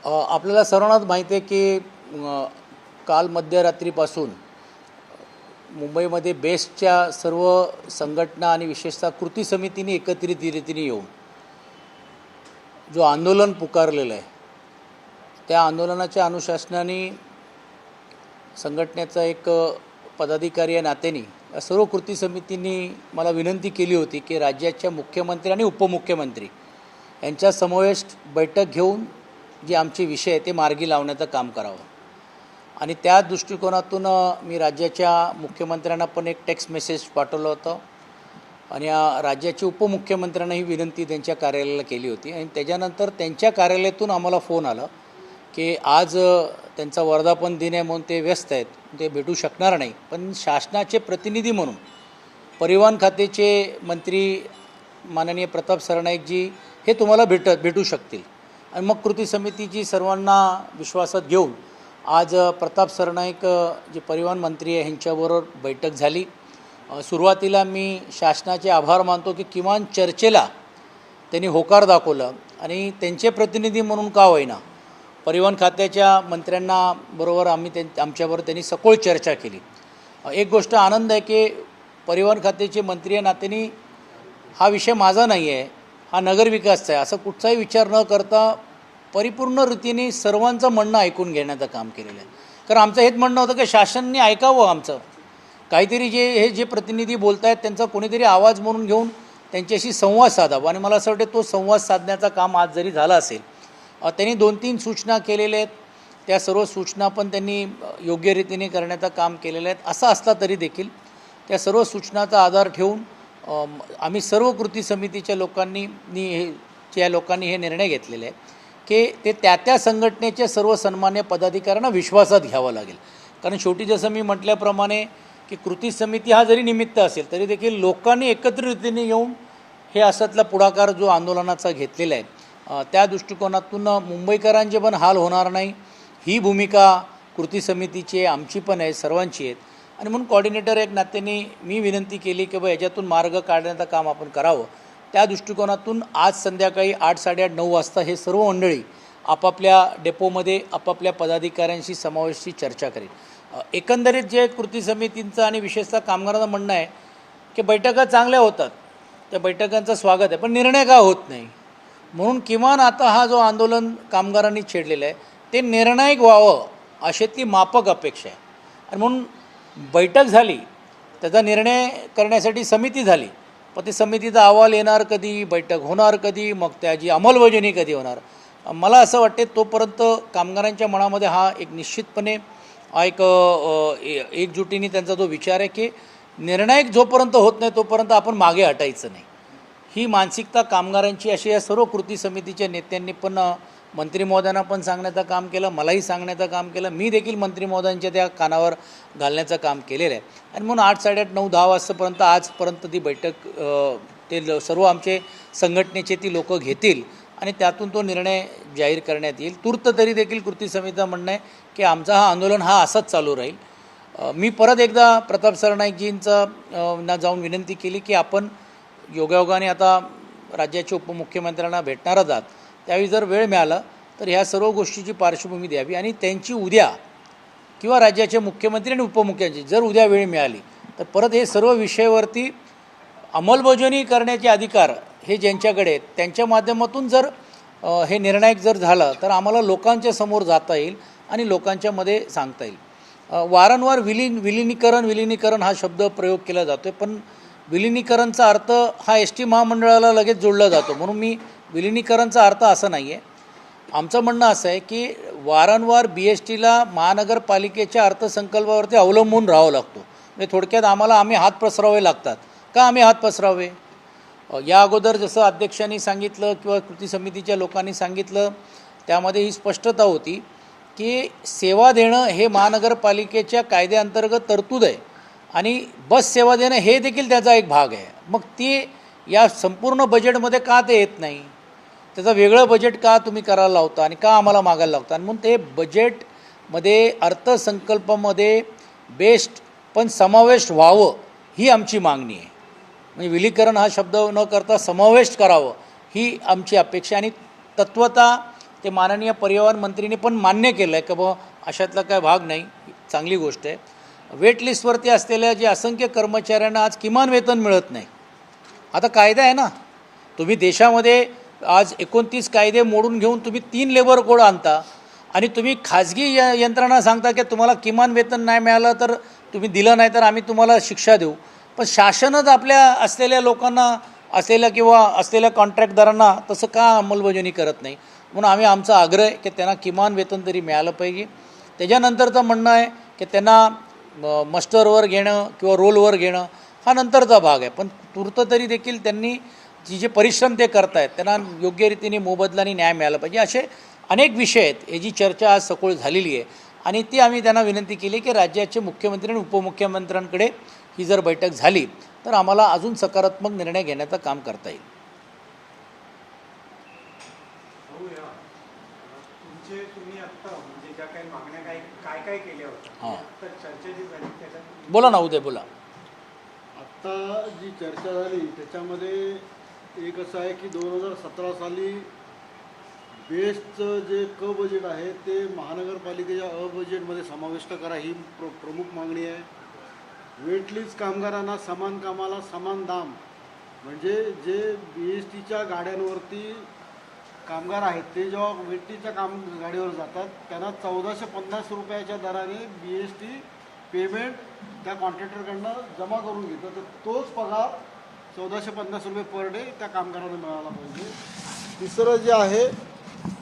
आपल्याला सर्वांनाच माहिती आहे की काल मध्यरात्रीपासून मुंबईमध्ये बेस्टच्या सर्व संघटना आणि विशेषतः कृती समितीने एकत्रित रीतीने येऊन जो आंदोलन पुकारलेलं आहे त्या आंदोलनाच्या अनुशासनाने संघटनेचा एक पदाधिकारी या नात्याने या सर्व कृती समितींनी मला विनंती केली होती की राज्याच्या मुख्यमंत्री आणि उपमुख्यमंत्री यांच्या समावेश बैठक घेऊन जे आमचे विषय आहे ते मार्गी लावण्याचं काम करावं आणि त्या दृष्टिकोनातून मी राज्याच्या मुख्यमंत्र्यांना पण एक टेक्स्ट मेसेज पाठवलं होतं आणि राज्याचे उपमुख्यमंत्र्यांना ही विनंती त्यांच्या कार्यालयाला केली होती आणि त्याच्यानंतर त्यांच्या कार्यालयातून आम्हाला फोन आला की आज त्यांचा वर्धापन दिन आहे म्हणून ते व्यस्त आहेत, ते भेटू शकणार नाही, पण शासनाचे प्रतिनिधी म्हणून परिवहन खात्याचे मंत्री माननीय प्रताप सरनाईकजी हे तुम्हाला भेटू शकतील आणि मग कृती समितीची सर्वांना विश्वासात घेऊन आज प्रताप सरनाईक जे परिवहन मंत्री आहे ह्यांच्याबरोबर बैठक झाली। सुरुवातीला मी शासनाचे आभार मानतो की किमान चर्चेला त्यांनी होकार दाखवला आणि त्यांचे प्रतिनिधी म्हणून का होईना परिवहन खात्याच्या मंत्र्यांना बरोबर आमच्याबरोबर त्यांनी सखोल चर्चा केली। एक गोष्ट आनंद आहे की परिवहन खात्याचे मंत्री या नात्याने हा विषय माझा नाही आहे, हा नगरविकासचा आहे असं कुठचाही विचार न करता परिपूर्ण रीतीने सर्वांचं म्हणणं ऐकून घेण्याचं काम केलेलं आहे। कारण आमचं हेच म्हणणं होतं की शासनाने ऐकावं आमचं काहीतरी जे प्रतिनिधी बोलत आहेत त्यांचा कोणीतरी आवाज म्हणून घेऊन त्यांच्याशी संवाद साधावा आणि मला असं वाटतं तो संवाद साधण्याचं काम आज जरी झालं असेल त्यांनी 2-3 सूचना केलेल्या आहेत, त्या सर्व सूचना पण त्यांनी योग्य रीतीने करण्याचं काम केलेलं आहे। असं असला तरी देखील त्या सर्व सूचनाचा आधार ठेवून आम्ही सर्व कृती समितीच्या लोकांनी हे निर्णय घेतलेले आहे की ते त्या संघटनेच्या सर्व सन्मान्य पदाधिकाऱ्यांना विश्वासात घ्यावं लागेल। कारण शेवटी जसं मी म्हटल्याप्रमाणे की कृती समिती हा जरी निमित्त असेल तरी देखील लोकांनी एकत्रित रीतीने येऊन हे असातला पुढाकार जो आंदोलनाचा घेतलेला आहे त्या दृष्टिकोनातून मुंबईकरांचे पण हाल होणार नाही ही भूमिका कृती समितीची आमची पण आहे, सर्वांची आहे आणि म्हणून कोऑर्डिनेटर एक नात्याने मी विनंती केली की बा याच्यातून मार्ग काढण्याचं काम आपण करावं। त्या दृष्टिकोनातून आज संध्याकाळी 8-8:30-9 वाजता हे सर्व मंडळी आपापल्या डेपोमध्ये आपापल्या पदाधिकाऱ्यांशी समावेशची चर्चा करेल। एकंदरीत जे कृती समितींचं आणि विशेषतः कामगारांचं म्हणणं आहे की बैठका चांगल्या होतात, त्या बैठकांचं स्वागत आहे, पण निर्णय का होत नाही म्हणून किमान आता हा जो आंदोलन कामगारांनी छेडलेलं आहे ते निर्णायक व्हावं अशी ती माफक अपेक्षा आहे आणि म्हणून बैठक झाली, त्याचा निर्णय करण्यासाठी समिती झाली, पण ती समितीचा अहवाल येणार कधी, बैठक होणार कधी, मग त्याची अंमलबजावणी कधी होणार। मला असं वाटते तोपर्यंत कामगारांच्या मनामध्ये हा एक निश्चितपणे एक एकजुटीने त्यांचा जो विचार आहे की निर्णायक जोपर्यंत होत नाही तोपर्यंत आपण मागे हटायचं नाही, ही मानसिकता कामगारांची अशी या सर्व कृती समितीच्या नेत्यांनी पण मंत्री महोदयांना पण सांगण्याचं काम केलं, मलाही सांगण्याचं काम केलं, मी देखील मंत्री महोदयांच्या त्या कानावर घालण्याचं काम केलेलं आहे आणि म्हणून 8-8:30-9-10 वाजतापर्यंत आजपर्यंत ती बैठक ते सर्व आमचे संघटनेचे ती लोक घेतील आणि त्यातून तो निर्णय जाहीर करण्यात येईल। तूर्त तरी देखील कृती समितीचं म्हणणं आहे की आमचा हा आंदोलन हा असंच चालू राहील। मी परत एकदा प्रताप सरनाईकजींना जाऊन विनंती केली की आपण योगायोगाने आता राज्याच्या उपमुख्यमंत्र्यांना भेटणारच आहात, त्यावेळी जर वेळ मिळाला तर ह्या सर्व गोष्टीची पार्श्वभूमी द्यावी आणि त्यांची उद्या किंवा राज्याचे मुख्यमंत्री आणि उपमुख्यमंत्री जर उद्या वेळ मिळाली तर परत हे सर्व विषयावरती अंमलबजावणी करण्याचे अधिकार हे ज्यांच्याकडे आहेत त्यांच्या माध्यमातून जर हे निर्णायक जर झालं तर आम्हाला लोकांच्या समोर जाता येईल आणि लोकांच्यामध्ये सांगता येईल। वारंवार विलिनीकरण हा शब्द प्रयोग केला जातो पण विलिनीकरणचा अर्थ हा ST महामंडळाला लगेच जोडला जातो म्हणून मी विलिनीकरणचा अर्थ असं नाही आहे। आमचं म्हणणं असं आहे की वारंवार BSTला महानगरपालिकेच्या अर्थसंकल्पावरती अवलंबून राहावं लागतो, म्हणजे थोडक्यात आम्ही हात पसरावे लागतात। का आम्ही हात पसरावे? या अगोदर जसं अध्यक्षांनी सांगितलं किंवा कृती समितीच्या लोकांनी सांगितलं त्यामध्ये ही स्पष्टता होती की सेवा देणं हे महानगरपालिकेच्या कायद्याअंतर्गत तरतूद आहे आणि बस सेवा देणं हे देखील त्याचा एक भाग आहे। मग ती या संपूर्ण बजेटमध्ये का ते येत नाही, त्याचं वेगळं बजेट का तुम्ही करायला लावता आणि का आम्हाला मागायला लावता आणि म्हणून ते बजेटमध्ये अर्थसंकल्पामध्ये बेस्ट पण समावेश व्हावं ही आमची मागणी आहे। म्हणजे विलीकरण हा शब्द न करता समावेश करावं ही आमची अपेक्षा आणि तत्वता ते माननीय परिवहन मंत्रीने पण मान्य केलं आहे की बुवा अशातला काय भाग नाही, चांगली गोष्ट आहे. वेट लिस्टवरती असलेल्या जे असंख्य कर्मचाऱ्यांना आज किमान वेतन मिळत नाही. आता कायदा आहे ना, तुम्ही देशामध्ये आज 29 कायदे मोडून घेऊन तुम्ही 3 लेबर कोड आणता आणि तुम्ही खाजगी यंत्रणा सांगता की तुम्हाला किमान वेतन नाही मिळालं तर तुम्ही दिलं नाही तर आम्ही तुम्हाला शिक्षा देऊ. पण शासनच आपल्या असलेल्या लोकांना असलेल्या कॉन्ट्रॅक्टदारांना तसं का अंमलबजावणी करत नाही. म्हणून आम्ही आमचा आग्रह आहे की त्यांना किमान वेतन तरी मिळालं पाहिजे. त्याच्यानंतरचं म्हणणं आहे की त्यांना मस्टरवर घेणं किंवा रोलवर घेणं हा नंतरचा भाग आहे. पण तूर्त तरी देखील त्यांनी जे परिश्रम ते करतायत त्यांना योग्य रीतीने मोबदला आणि न्याय मिळाला पाहिजे. असे अनेक विषय आहेत. याची चर्चा आज सखोल झालेली आहे आणि ती आम्ही त्यांना विनंती केली की राज्याचे मुख्यमंत्री आणि उपमुख्यमंत्र्यांकडे ही जर बैठक झाली तर आम्हाला अजून सकारात्मक निर्णय घेण्याचं काम करता येईल. तुम्ही आता म्हणजे ज्या काही मागण्या काय केल्या होत्या तर चर्चा जी झाली त्याच्यात बोला ना, उदय बोला. आत्ता जी चर्चा झाली त्याच्यामध्ये एक असं आहे की 2017 साली बेस्टचं जे क बजेट आहे ते महानगरपालिकेच्या अ बजेटमध्ये समाविष्ट करा ही प्रमुख मागणी आहे. वेटलिस्ट कामगारांना समान कामाला समान दाम, म्हणजे जे BSTच्या गाड्यांवरती कामगार आहेत ते जेव्हा वेटीच्या गाडीवर जातात त्यांना 1450 रुपयाच्या दराने BST पेमेंट त्या कॉन्ट्रॅक्टरकडनं जमा करून घेतं. तर तोच पगार 1450 रुपये पर डे त्या कामगारांना मिळाला पाहिजे.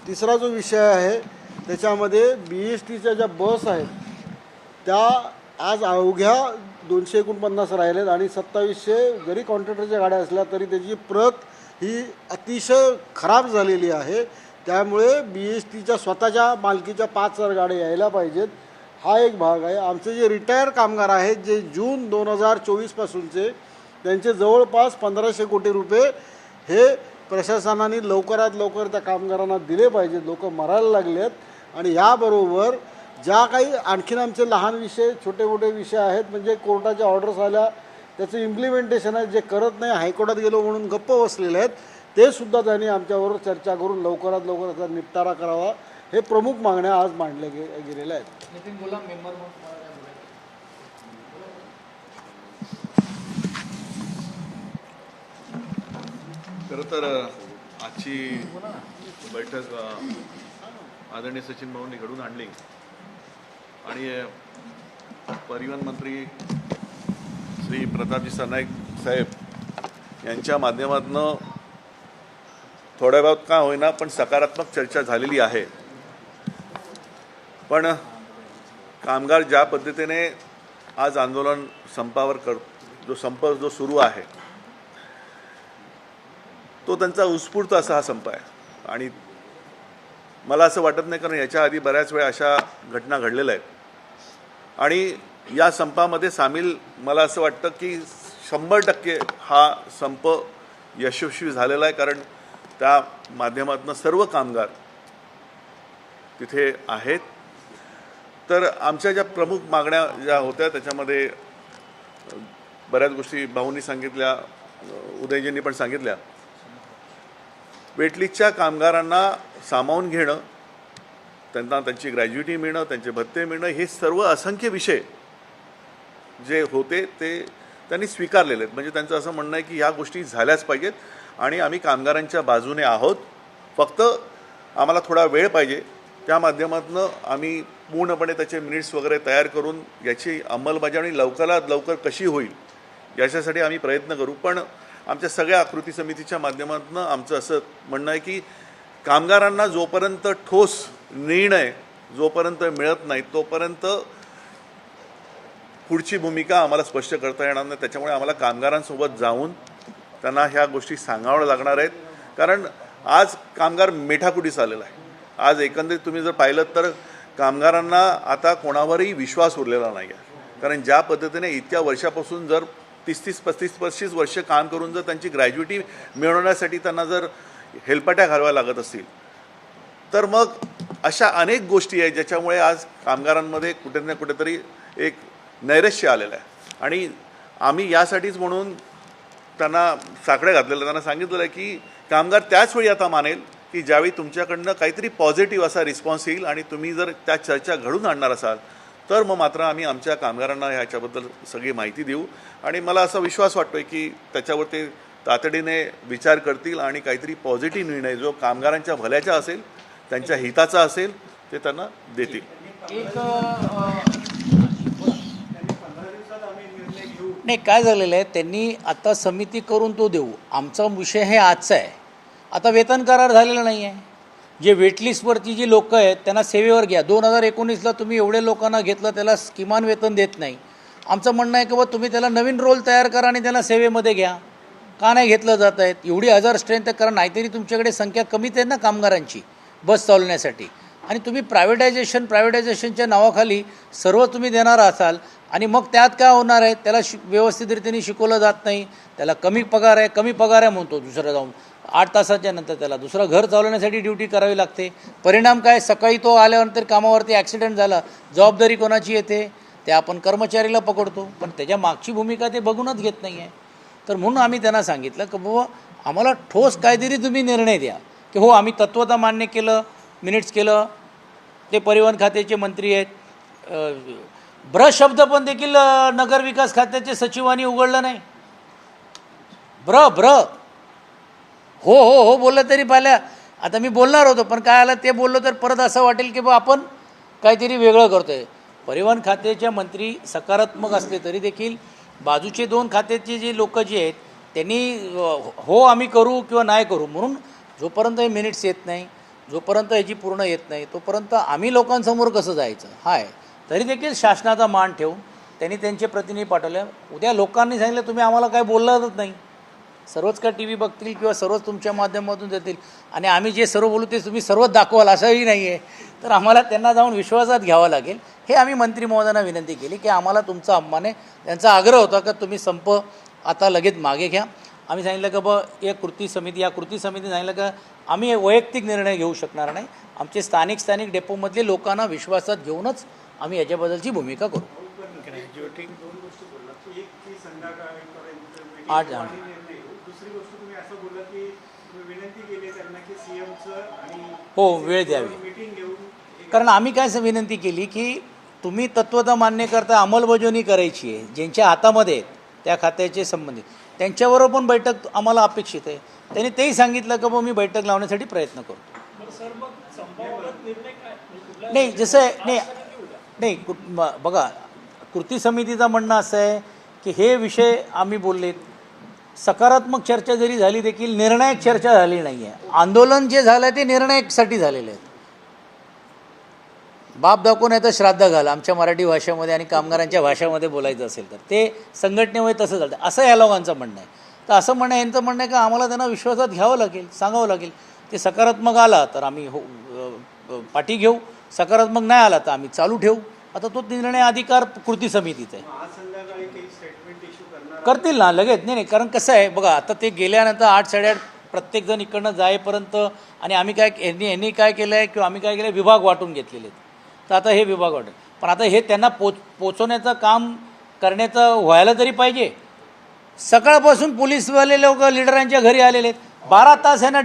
तिसरा जो विषय आहे त्याच्यामध्ये BSTच्या ज्या बस आहेत त्या आज अवघ्या 249 राहिलेत आणि 2700 जरी कॉन्ट्रॅक्टरच्या गाड्या असल्या तरी त्याची प्रत ही अतिशय खराब झालेली आहे. त्यामुळे BSTच्या स्वतःच्या मालकीच्या 5000 गाड्या यायला पाहिजेत. हा एक भाग आहे. आमचे जे रिटायर कामगार आहेत जे जून 2024पासूनचे त्यांचे जवळपास 1500 कोटी रुपये हे प्रशासनाने लवकरात लवकर त्या कामगारांना दिले पाहिजेत. लोक मरायला लागले आहेत आणि याबरोबर ज्या काही आणखीन आमचे लहान विषय छोटे मोठे विषय आहेत म्हणजे कोर्टाच्या ऑर्डर्स आल्या त्याचं इम्प्लिमेंटेशन आहे जे करत नाही, हायकोर्टात गेलो म्हणून गप्प बसलेले आहेत, ते सुद्धा त्यांनी आमच्याबरोबर चर्चा करून लवकरात लवकर त्याचा निपटारा करावा. हे प्रमुख मागण्या आज मांडल्या गेलेल्या आहेत. नितीन बोला, मेंबर. खरं तर आजची बैठक आदरणीय सचिन भाऊंनी घडून आणली आणि परिवहन मंत्री श्री प्रतापजी सरनाईक साहेब यांच्या माध्यमातून थोड्या वेळात का होईना पण सकारात्मक चर्चा झालेली आहे. पण कामगार ज्या पद्धतीने आज आंदोलन संपावर जो सुरू आहे तो त्यांचा उत्स्फूर्त असा हा संप आहे आणि मला असं वाटत नाही कारण याच्या आधी बऱ्याच वेळा अशा घटना घडलेल्या आहेत आणि या संपामध्ये सामील मला असं वाटतं की 100% हा संप यशस्वी झालेला आहे कारण त्या माध्यमातून सर्व कामगार तिथे आहेत. तर आमच्या ज्या प्रमुख मागण्या ज्या होत्या त्याच्यामध्ये बऱ्याच गोष्टी भाऊंनी सांगितल्या, उदयजींनी पण सांगितल्या. वेटलिस्टच्या कामगारांना सामावून घेणं, त्यांना त्यांची ग्रॅज्युटी मिळणं, त्यांचे भत्ते मिळणं, हे सर्व असंख्य विषय जे होते ते त्यांनी स्वीकारलेले आहेत. म्हणजे त्यांचं असं म्हणणं आहे की ह्या गोष्टी झाल्याच पाहिजेत आणि आम्ही कामगारांच्या बाजूने आहोत, फक्त आम्हाला थोडा वेळ पाहिजे. त्या माध्यमातून आम्ही पूर्णपणे त्याचे मिनिट्स वगैरे तयार करून याची अंमलबजावणी लवकरात लवकर कशी होईल याच्यासाठी आम्ही प्रयत्न करू. पण आमच्या सगळ्या कृती समितीच्या माध्यमातून आमचं असं म्हणणं आहे की कामगारांना जोपर्यंत ठोस निर्णय जोपर्यंत मिळत नाही तोपर्यंत पुढची भूमिका आम्हाला स्पष्ट करता येणार नाही. त्याच्यामुळे आम्हाला कामगारांसोबत जाऊन त्यांना ह्या गोष्टी सांगाव्या लागणार आहेत कारण आज कामगार मेठाकुटीस आलेला आहे. आज एकंदरीत तुम्ही जर पाहिलं तर कामगारांना आता कोणावरही विश्वास उरलेला नाही आहे कारण ज्या पद्धतीने इतक्या वर्षापासून जर 30-30, 35-35 वर्ष काम करून जर त्यांची ग्रॅज्युटी मिळवण्यासाठी त्यांना जर हेलपाट्या घालव्या लागत असतील तर मग अशा अनेक गोष्टी आहेत ज्याच्यामुळे आज कामगारांमध्ये कुठे ना कुठेतरी एक नैराश्य आलेलं आहे आणि आम्ही यासाठीच म्हणून त्यांना साकडे घातलेलं, त्यांना सांगितलेलं आहे की कामगार त्याच वेळी आता मानेल की ज्यावेळी तुमच्याकडनं काहीतरी पॉझिटिव्ह असा रिस्पॉन्स येईल आणि तुम्ही जर त्या चर्चा घडून आणणार असाल तर मग मात्र आम्ही आमच्या कामगारांना ह्याच्याबद्दल सगळी माहिती देऊ. आणि मला असा विश्वास वाटतोय की त्याच्यावर ते तातडीने विचार करतील आणि काहीतरी पॉझिटिव्ह निर्णय जो कामगारांच्या भल्याचा असेल, त्यांच्या हिताचा असेल, ते त्यांना देतील. नाही, काय झालेलं आहे, त्यांनी आता समिती करून तो देऊ. आमचा विषय हे आजचा आहे. आता वेतन करार झालेला नाही आहे. जे वेटलिस्टवरती जी लोकं आहेत त्यांना सेवेवर घ्या. 2019ला तुम्ही एवढे लोकांना घेतलं, त्याला किमान वेतन देत नाही. आमचं म्हणणं आहे की बाबा तुम्ही त्याला नवीन रोल तयार करा आणि त्याला सेवेमध्ये घ्या. का नाही घेतलं जात आहेत? एवढी 1000 स्ट्रेंथ आहे, कारण नाहीतरी तुमच्याकडे संख्या कमीच आहे ना कामगारांची बस चालवण्यासाठी. आणि तुम्ही प्रायव्हेटायझेशनच्या नावाखाली सर्व तुम्ही देणार असाल आणि मग त्यात काय होणार आहे, त्याला व्यवस्थितरित्याने शिकवलं जात नाही, त्याला कमी पगार आहे म्हणतो, दुसरं जाऊन 8 तासाच्या नंतर त्याला दुसरं घर चालवण्यासाठी ड्युटी करावी लागते. परिणाम काय, सकाळी तो आल्यानंतर कामावरती ॲक्सिडेंट झाला, जबाबदारी कोणाची येते? ते आपण कर्मचारीला पकडतो, पण त्याच्या मागची भूमिका ते बघूनच घेत नाही आहे. तर म्हणून आम्ही त्यांना सांगितलं की बाबा आम्हाला ठोस काहीतरी तुम्ही निर्णय द्या की हो आम्ही तत्वता मान्य केलं, मिनिट्स केलं. ते परिवहन खात्याचे मंत्री आहेत, शब्द पण देखील नगरविकास खात्याचे सचिवांनी उघडलं नाही. हो बोललं तरी पाहिलं. आता मी बोलणार होतो, पण काय आलं ते बोललो तर परत असं वाटेल की बा आपण काहीतरी वेगळं करतोय. परिवहन खात्याचे मंत्री सकारात्मक असले तरी देखील बाजूचे 2 खात्याचे जे लोक जे आहेत त्यांनी हो आम्ही करू किंवा नाही करू म्हणून जोपर्यंत हे मिनिट्स येत नाही, जोपर्यंत ह्याची पूर्ण येत नाही, तोपर्यंत आम्ही लोकांसमोर कसं जायचं हाय. तरी देखील शासनाचा मान ठेवून त्यांनी त्यांचे प्रतिनिधी पाठवले. उद्या लोकांनी सांगितलं तुम्ही आम्हाला काय बोललाच नाही, सर्वच काय टी व्ही बघतील किंवा सर्वच तुमच्या माध्यमातून देतील आणि आम्ही जे सर्व बोलू ते तुम्ही सर्वच दाखवाल असंही नाही आहे. तर आम्हाला त्यांना जाऊन विश्वासात घ्यावं लागेल. हे आम्ही मंत्री महोदयांना विनंती केली की आम्हाला तुमचा अभिमान आहे. त्यांचा आग्रह होता की तुम्ही संप आता लगेच मागे घ्या. आम्ही सांगितलं की बा या कृती समितीने सांगितलं का आम्ही वैयक्तिक निर्णय घेऊ शकणार नाही, आमचे स्थानिक डेपोमधले लोकांना विश्वासात घेऊनच आम्ही याच्याबद्दलची भूमिका करू. ग्रॅज्युएटिंग 2 गोष्टी बोललात, एक की संध्याकाळपर्यंत 8 दुसरी गोष्ट तुम्ही असं बोलला की विनंती केली त्यांना की सीएमचं आणि हो वेळ द्यावी. मीटिंग घेऊन, कारण आम्ही काय विनंती केली की तुम्ही तत्वता मान्य करता, अंमलबजावणी करायची आहे, ज्यांच्या हातामध्ये आहेत त्या खात्याचे संबंधित त्यांच्याबरोबर पण बैठक आम्हाला अपेक्षित आहे. त्यांनी तेही सांगितलं की मी बैठक लावण्यासाठी प्रयत्न करतो. नाही जसं नाही बघा, कृती समितीचं म्हणणं असं आहे की हे विषय आम्ही बोललेत, सकारात्मक चर्चा जरी झाली देखील निर्णायक चर्चा झाली नाही आहे. आंदोलन जे झालं ते निर्णायकसाठी झालेलं आहे. बाप दाखवून आहे तर श्राद्ध घाल आमच्या मराठी भाषेमध्ये आणि कामगारांच्या भाषेमध्ये बोलायचं असेल तर ते संघटनेमुळे तसं झालं असं या लोकांचं म्हणणं आहे. तर असं म्हणणं यांचं म्हणणं आहे की आम्हाला त्यांना विश्वासात घ्यावं लागेल, सांगावं लागेल. ते सकारात्मक आला तर आम्ही पाठी घेऊ, सकारात्मक नाही आला तर आम्ही चालू ठेवू. आता तो निर्णय अधिकार कृती समितीचा आहे. आज संध्याकाळी काही स्टेटमेंट इश्यू करणार करतील ना लगेच. नाही कारण कसं आहे बघा, आता ते गेल्यानंतर 8-8:30 प्रत्येकजण इकडनं जाईपर्यंत आणि आम्ही काय यांनी काय केलं आहे किंवा आम्ही काय केलं आहे, विभाग वाटून घेतलेले आहेत. तर आता हे विभाग वाटेल, पण आता हे त्यांना पोचवण्याचं काम करण्याचं व्हायला तरी पाहिजे. सकाळपासून पोलीसवाले लोक लिडरांच्या घरी आलेले आहेत. 12 तास ह्यांना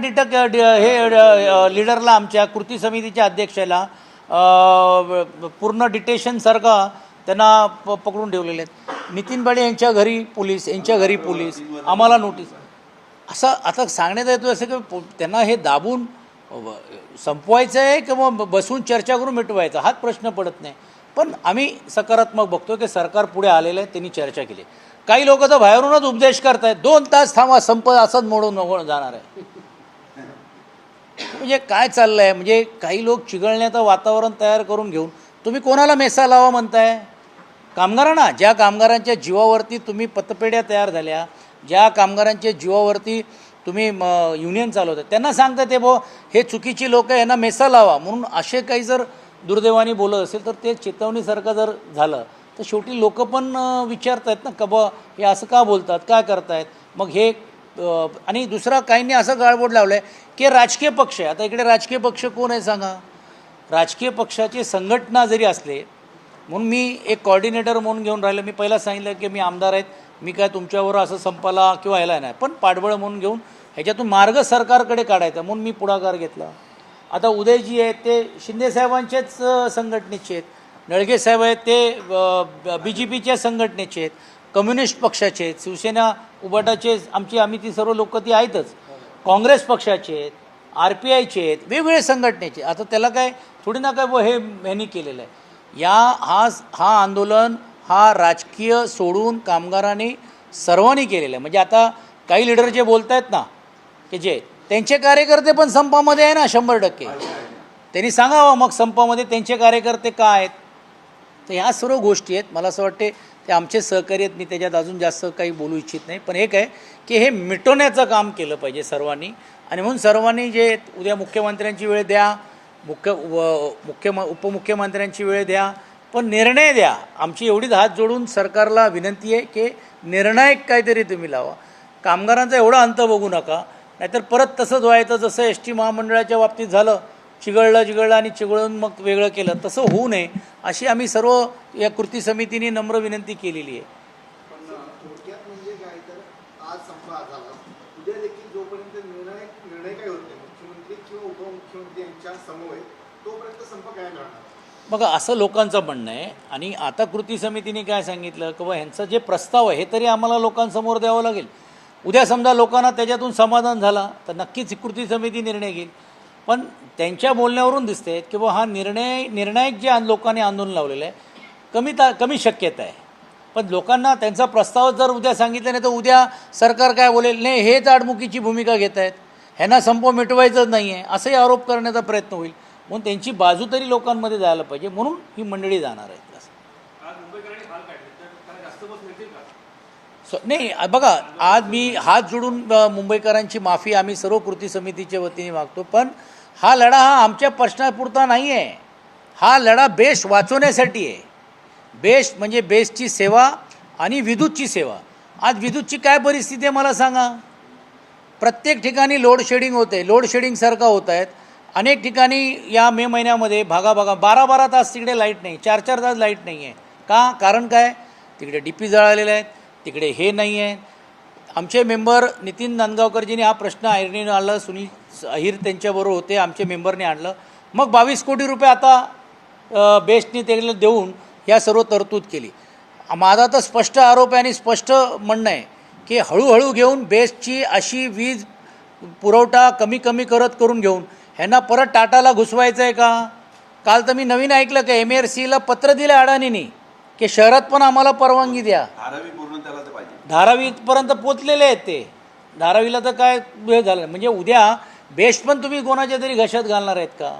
हे लिडरला आमच्या कृती समितीच्या अध्यक्षाला पूर्ण डिटेशनसारखा त्यांना पकडून ठेवलेले आहेत. नितीन बाळे यांच्या घरी पोलीस, आम्हाला नोटीस. असं आता सांगण्यात येतो असं की त्यांना हे दाबून संपवायचं आहे किंवा बसून चर्चा करून मिटवायचं हाच प्रश्न पडत नाही. पण आम्ही सकारात्मक बघतो की सरकार पुढे आलेलं आहे, त्यांनी चर्चा केली. काही लोक तर बाहेरूनच उपदेश करतायत 2 तास थांबा, संप असंच मोडून जाणार आहे. म्हणजे काय चाललं आहे, म्हणजे काही लोक चिघळण्याचं वातावरण तयार करून घेऊन तुम्ही कोणाला मेसा लावा म्हणताय? कामगारांना. ज्या कामगारांच्या जीवावरती तुम्ही पतपेढ्या तयार झाल्या, ज्या कामगारांच्या जीवावरती तुम्ही युनियन चालवतात, त्यांना सांगता ते हे चुकीची लोक आहे, यांना मेसा लावा म्हणून. असे काही जर दुर्दैवाने बोलत असेल तर ते चेतवणीसारखं जर झालं तर शेवटी लोक पण विचारत आहेत ना का हे असं का बोलतात, काय करतायत. मग हे आणि दुसरा काहींनी असं गाळबोट लावलं आहे की राजकीय पक्ष आहे. आता इकडे राजकीय पक्ष कोण आहे सांगा? राजकीय पक्षाची संघटना जरी असले म्हणून मी एक कॉर्डिनेटर म्हणून घेऊन राहिलं. मी पहिला सांगितलं की मी आमदार आहेत, मी काय तुमच्यावर असं संपाला किंवा ह्याला नाही, पण पाठबळ म्हणून घेऊन ह्याच्यातून मार्ग सरकारकडे काढायचा म्हणून मी पुढाकार घेतला. आता उदयजी आहेत ते शिंदेसाहेबांचेच संघटनेचे आहेत, नळगे साहेब आहेत ते BJPच्या संघटनेचे आहेत, कम्युनिस्ट पक्षाचे आहेत, शिवसेना उबाटाचे आम्ही ती सर्व लोक ती आहेतच, काँग्रेस पक्षाचे आहेत, RPIचे आहेत, वेगवेगळे संघटनेचे. आता त्याला काय थोडी ना काय हे ह्यांनी केलेलं आहे. हा आंदोलन हा राजकीय सोडून कामगारांनी सर्वांनी केलेलं आहे. म्हणजे आता काही लीडर जे बोलत आहेत ना की जे त्यांचे कार्यकर्ते पण संपामध्ये आहे ना 100%. त्यांनी सांगावं मग संपामध्ये त्यांचे कार्यकर्ते का आहेत. तर ह्या सर्व गोष्टी आहेत. मला असं वाटते ते आमचे सहकारी आहेत, मी त्याच्यात अजून जास्त काही बोलू इच्छित नाही. पण एक आहे की हे मिटवण्याचं काम केलं पाहिजे सर्वांनी. आणि म्हणून सर्वांनी जे उद्या मुख्यमंत्र्यांची वेळ द्या, उपमुख्यमंत्र्यांची वेळ द्या, पण निर्णय द्या. आमची एवढीच हात जोडून सरकारला विनंती आहे की निर्णायक काहीतरी तुम्ही लावा. कामगारांचा एवढा अंत बघू नका, नाहीतर परत तसंच व्हायचं जसं ST महामंडळाच्या बाबतीत झालं, चिघळलं आणि चिघळून मग वेगळं केलं, तसं होऊ नये अशी आम्ही सर्व या कृती समितीने नम्र विनंती केलेली आहे. पण थोडक्यात म्हणजे काय तर आज संप झाला, उद्या देखील जोपर्यंत निर्णय काय होत नाही मुख्यमंत्री किंवा उपमुख्यमंत्री यांच्या समवेत, तोपर्यंत संप काय करणार. बघा असं लोकांचं म्हणणं आहे. आणि आता कृती समितीने काय सांगितलं की बा ह्यांचा जे प्रस्ताव आहे हे तरी आम्हाला लोकांसमोर द्यावं लागेल. उद्या समजा लोकांना त्याच्यातून समाधान झाला तर नक्कीच कृती समिती निर्णय घेईल. पण त्यांच्या बोलण्यावरून दिसते की बा हा निर्णायक जे लोकांनी आंदोलन लावलेलं आहे कमी शक्यता आहे. पण लोकांना त्यांचा प्रस्ताव जर उद्या सांगितलं नाही तर उद्या सरकार काय बोलेल, नाही हेच आडमुखीची भूमिका घेत आहेत, ह्यांना संप मिटवायचंच नाही आहे असंही आरोप करण्याचा प्रयत्न होईल. म्हणून त्यांची बाजू तरी लोकांमध्ये जायला पाहिजे, म्हणून ही मंडळी जाणार आहेत. नाही बघा, आज मी हात जोडून मुंबईकरांची माफी आम्ही सर्व कृती समितीच्या वतीने मागतो. पण हा लढा हा आमच्या प्रश्नापुरता नाही आहे, हा लढा बेस्ट वाचवण्यासाठी आहे. बेस्ट म्हणजे बेस्टची सेवा आणि विद्युतची सेवा. आज विद्युतची काय परिस्थिती आहे मला सांगा. प्रत्येक ठिकाणी लोड शेडिंग होते, लोड शेडिंगसारखा होत आहेत. अनेक ठिकाणी या मे महिन्यामध्ये भागा 12 तास तिकडे लाईट नाही, 4 तास लाईट नाही आहे. का? कारण काय? तिकडे DP जळालेले आहेत, तिकडे हे नाही आहे. आमचे मेंबर नितीन नांदगावकरजींनी हा प्रश्न ऐरणीने आणला, सुनील अहिर त्यांच्याबरोबर होते, आमचे मेंबरने आणलं. मग 22 कोटी रुपये आता बेस्टने त्याला देऊन या सर्व तरतूद केली. माझा तर स्पष्ट आरोप आहे आणि स्पष्ट म्हणणं आहे की हळूहळू घेऊन बेस्टची अशी वीज पुरवठा कमी करून घेऊन ह्यांना परत टाटाला घुसवायचं आहे का? काल तर मी नवीन ऐकलं की MRCला पत्र दिलं अडाणींनी की शहरात पण आम्हाला परवानगी द्या. धारावीपर्यंत पोचलेले आहेत ते. धारावीला तर काय हे झालं म्हणजे उद्या बेस्ट पण तुम्ही कोणाच्या तरी घशात घालणार आहेत का?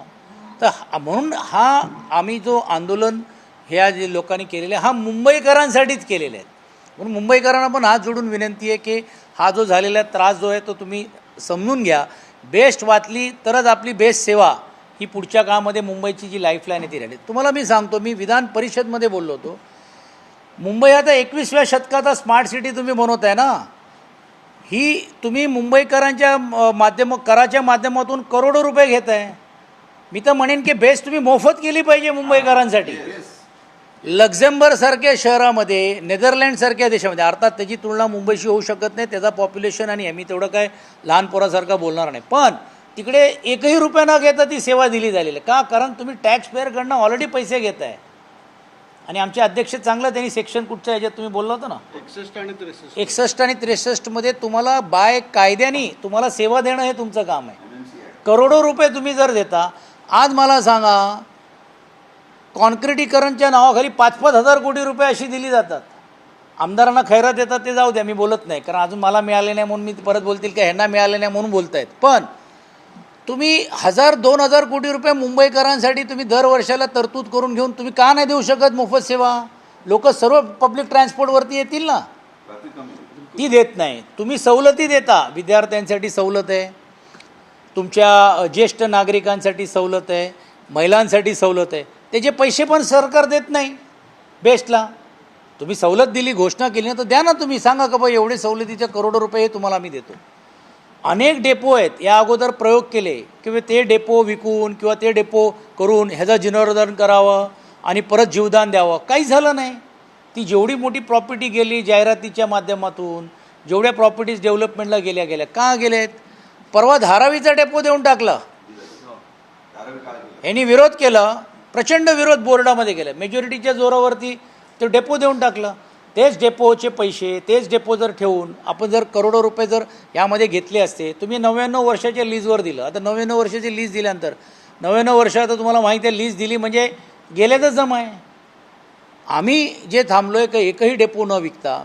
तर म्हणून हा आम्ही जो आंदोलन ह्या जे लोकांनी केलेले हा मुंबईकरांसाठीच केलेले आहेत. म्हणून मुंबईकरांना पण हात जोडून विनंती आहे की हा जो झालेला त्रास जो आहे तो तुम्ही समजून घ्या. बेस्ट वाचली तरच आपली बेस्ट सेवा ही पुढच्या काळामध्ये मुंबईची जी लाईफलाईन आहे ती राहिली. तुम्हाला मी सांगतो, मी विधान परिषदमध्ये बोललो होतो, मुंबई आता 21व्या शतकाचा स्मार्ट सिटी तुम्ही बनवताय ना, ही तुम्ही मुंबईकरांच्या कराच्या माध्यमातून करोडो रुपये घेत आहे. मी तर म्हणेन की बेस्ट तुम्ही मोफत केली पाहिजे मुंबईकरांसाठी. लक्झेंबर्गसारख्या शहरामध्ये, नेदरलँडसारख्या देशामध्ये, अर्थात त्याची तुलना मुंबईशी होऊ शकत नाही, त्याचा पॉप्युलेशन आणि मी तेवढं काय लहान पोरासारखा बोलणार नाही. पण तिकडे एकही रुपया न घेता ती सेवा दिली झालेली का? कारण तुम्ही टॅक्स पेअरकडनं ऑलरेडी पैसे घेत आहे. आणि आमचे अध्यक्ष चांगलं त्यांनी सेक्शन कुठच्या ह्याच्यात तुम्ही बोलला होता ना 61 आणि 63मध्ये तुम्हाला बाय कायद्याने तुम्हाला सेवा देणं हे तुमचं काम आहे. करोडो रुपये तुम्ही जर देता, आज मला सांगा कॉन्क्रिटीकरणच्या नावाखाली 5-5 हजार कोटी रुपये अशी दिली जातात. आमदारांना खैरात देतात ते जाऊ द्या, मी बोलत नाही, कारण अजून मला मिळाले नाही म्हणून मी परत बोलतील की ह्यांना मिळाले नाही म्हणून बोलतायत. पण तुम्ही 1000-2000 कोटी रुपये मुंबईकरांसाठी तुम्ही दर वर्षाला तरतूद करून घेऊन तुम्ही का नाही देऊ शकत मोफत सेवा? लोक सर्व पब्लिक ट्रान्सपोर्टवरती येतील ना. ती देत नाही. तुम्ही सवलती देता, विद्यार्थ्यांसाठी सवलत आहे, तुमच्या ज्येष्ठ नागरिकांसाठी सवलत आहे, महिलांसाठी सवलत आहे, त्याचे पैसे पण सरकार देत नाही. बेस्टला तुम्ही सवलत दिली, घोषणा केली ना, तर द्या ना. तुम्ही सांगा का बा एवढे सवलतीचे करोडो रुपये हे तुम्हाला आम्ही देतो. अनेक डेपो आहेत, या अगोदर प्रयोग केले किंवा ते डेपो विकून किंवा ते डेपो करून ह्याचं जीर्णोद्धार करावं आणि परत जीवदान द्यावं, काही झालं नाही. ती जेवढी मोठी प्रॉपर्टी गेली जाहिरातीच्या माध्यमातून, जेवढ्या प्रॉपर्टीज डेव्हलपमेंटला गेल्या का गेल्या आहेत? परवा धारावीचा डेपो देऊन टाकला. यांनी विरोध केला, प्रचंड विरोध बोर्डामध्ये केला, मेजॉरिटीच्या जोरावरती तो डेपो देऊन टाकला. तेच डेपोचे पैसे, तेच डेपो जर ठेवून आपण जर करोडो रुपये जर यामध्ये घेतले असते, तुम्ही 99 वर्षाच्या लीजवर दिलं. आता 99 वर्षाची लीज दिल्यानंतर 99 वर्ष आता तुम्हाला माहिती आहे लीज दिली म्हणजे गेल्यातच जमा आहे. आम्ही जे थांबलो आहे की एकही डेपो न विकता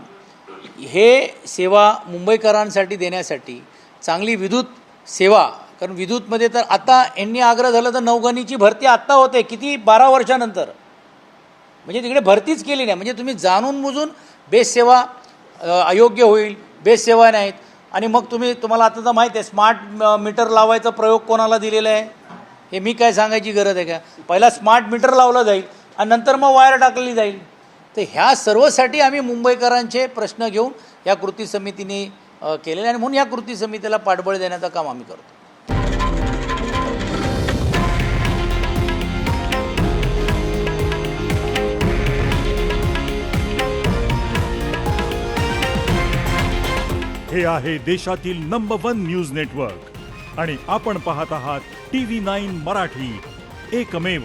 हे सेवा मुंबईकरांसाठी देण्यासाठी, चांगली विद्युत सेवा, कारण विद्युतमध्ये तर आता यांनी आग्रह झाला तर नौगणीची भरती आत्ता होते, किती 12 वर्षानंतर, म्हणजे तिकडे भरतीच केली नाही. म्हणजे तुम्ही जाणून बुजून बेस सेवा अयोग्य होईल, बेस सेवा नाहीत. आणि मग तुम्हाला आता तर माहीत आहे स्मार्ट मीटर लावायचा प्रयोग कोणाला दिलेला आहे हे मी काय सांगायची गरज आहे का. पहिला स्मार्ट मीटर लावलं जाईल आणि नंतर मग वायर टाकली जाईल. तर ह्या सर्वसाठी आम्ही मुंबईकरांचे प्रश्न घेऊन या कृती समितीने केलेले आणि म्हणून या कृती समितीला पाठबळ देण्याचं काम आम्ही करतो. हे आहे देशातील नंबर 1 न्यूज नेटवर्क आणि आपण पाहत आहात TV9 मराठी, एकमेव.